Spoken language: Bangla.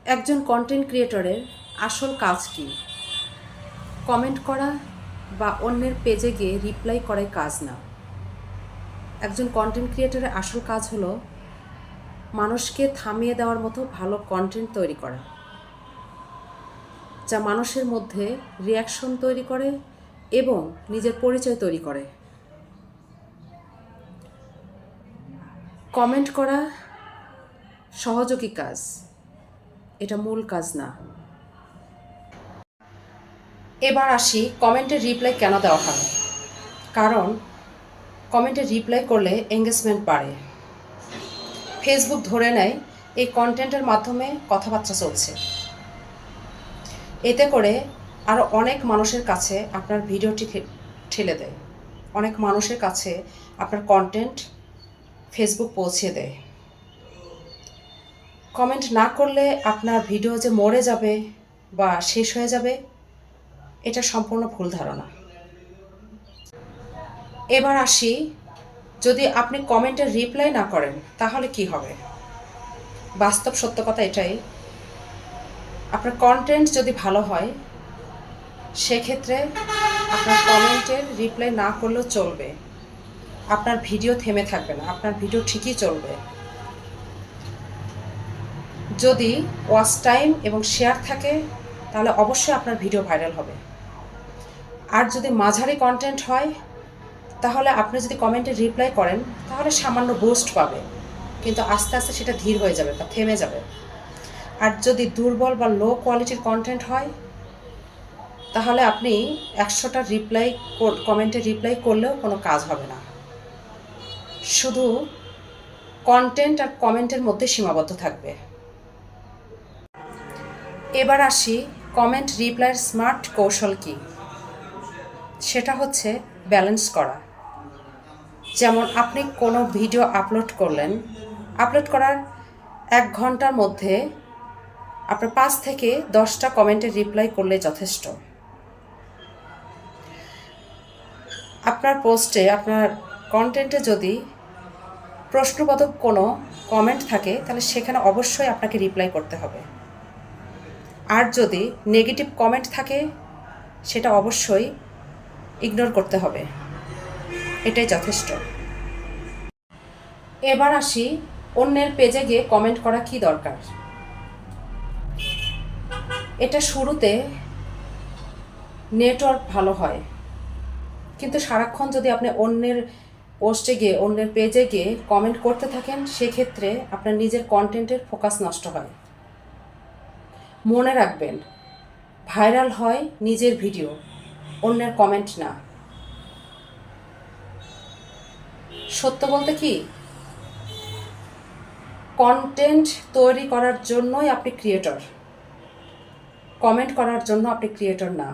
একজন কন্টেন্ট ক্রিয়েটরের আসল কাজ কি? কমেন্ট করা বা অন্যের পেজে গিয়ে রিপ্লাই করাই কাজ না। একজন কন্টেন্ট ক্রিয়েটরের আসল কাজ হলো মানুষকে থামিয়ে দেওয়ার মতো ভালো কন্টেন্ট তৈরি করা, যা মানুষের মধ্যে রিয়াকশন তৈরি করে এবং নিজের পরিচয় তৈরি করে। কমেন্ট করা সহযোগী কাজ, এটা মূল কাজ না। এবার আসি কমেন্টের রিপ্লাই কেন দেওয়া হয়। কারণ কমেন্টে রিপ্লাই করলে এঙ্গেজমেন্ট বাড়ে। ফেসবুক ধরে নেয় এই কন্টেন্টের মাধ্যমে কথাবার্তা চলছে। এতে করে আরও অনেক মানুষের কাছে আপনার ভিডিওটি ঠেলে দেয়, অনেক মানুষের কাছে আপনার কন্টেন্ট ফেসবুক পৌঁছে দেয়। কমেন্ট না করলে আপনার ভিডিও যে মরে যাবে বা শেষ হয়ে যাবে, এটা সম্পূর্ণ ভুল ধারণা। এবার আসি, যদি আপনি কমেন্টের রিপ্লাই না করেন তাহলে কি হবে। বাস্তব সত্য কথা এটাই, আপনার কন্টেন্ট যদি ভালো হয় সেক্ষেত্রে আপনার কমেন্টের রিপ্লাই না করলেও চলবে, আপনার ভিডিও থেমে থাকবে না, আপনার ভিডিও ঠিকই চলবে। যদি ওয়াচ টাইম এবং শেয়ার থাকে তাহলে অবশ্যই আপনার ভিডিও ভাইরাল হবে। আর যদি মাঝারি কন্টেন্ট হয় তাহলে আপনি যদি কমেন্টে রিপ্লাই করেন তাহলে সামান্য বুস্ট পাবে, কিন্তু আস্তে আস্তে সেটা ধীর হয়ে যাবে বা থেমে যাবে। আর যদি দুর্বল বা লো কোয়ালিটির কন্টেন্ট হয় তাহলে আপনি 100টা কমেন্টে রিপ্লাই করলেও কোনো কাজ হবে না। শুধু কন্টেন্ট আর কমেন্টের মধ্যে সীমাবদ্ধ থাকবে। এবার আসি কমেন্ট রিপ্লাইয়ের স্মার্ট কৌশল কি। সেটা হচ্ছে ব্যালেন্স করা। যেমন আপনি কোনো ভিডিও আপলোড করলেন, আপলোড করার 1 ঘন্টার মধ্যে আপনার 5 থেকে 10টা কমেন্টে রিপ্লাই করলে যথেষ্ট। আপনার পোস্টে, আপনার কন্টেন্টে যদি প্রশ্নবোধক কোনো কমেন্ট থাকে তাহলে সেখানে অবশ্যই আপনাকে রিপ্লাই করতে হবে। আর যদি নেগেটিভ কমেন্ট থাকে সেটা অবশ্যই ইগনোর করতে হবে, এটাই যথেষ্ট। এবার আসি অন্যের পেজে গিয়ে কমেন্ট করা কি দরকার। এটা শুরুতে নেটওয়ার্ক ভালো হয়, কিন্তু সারাক্ষণ যদি আপনি অন্যের পোস্টে গিয়ে, অন্যের পেজে গিয়ে কমেন্ট করতে থাকেন সেক্ষেত্রে আপনার নিজের কন্টেন্টের ফোকাস নষ্ট হয়। মনে রাখবেন, ভাইরাল হয় নিজের ভিডিও, অন্যের কমেন্ট না। সত্য বলতে কি, কন্টেন্ট তৈরি করার জন্যই আপনি ক্রিয়েটর, কমেন্ট করার জন্য আপনি ক্রিয়েটর না।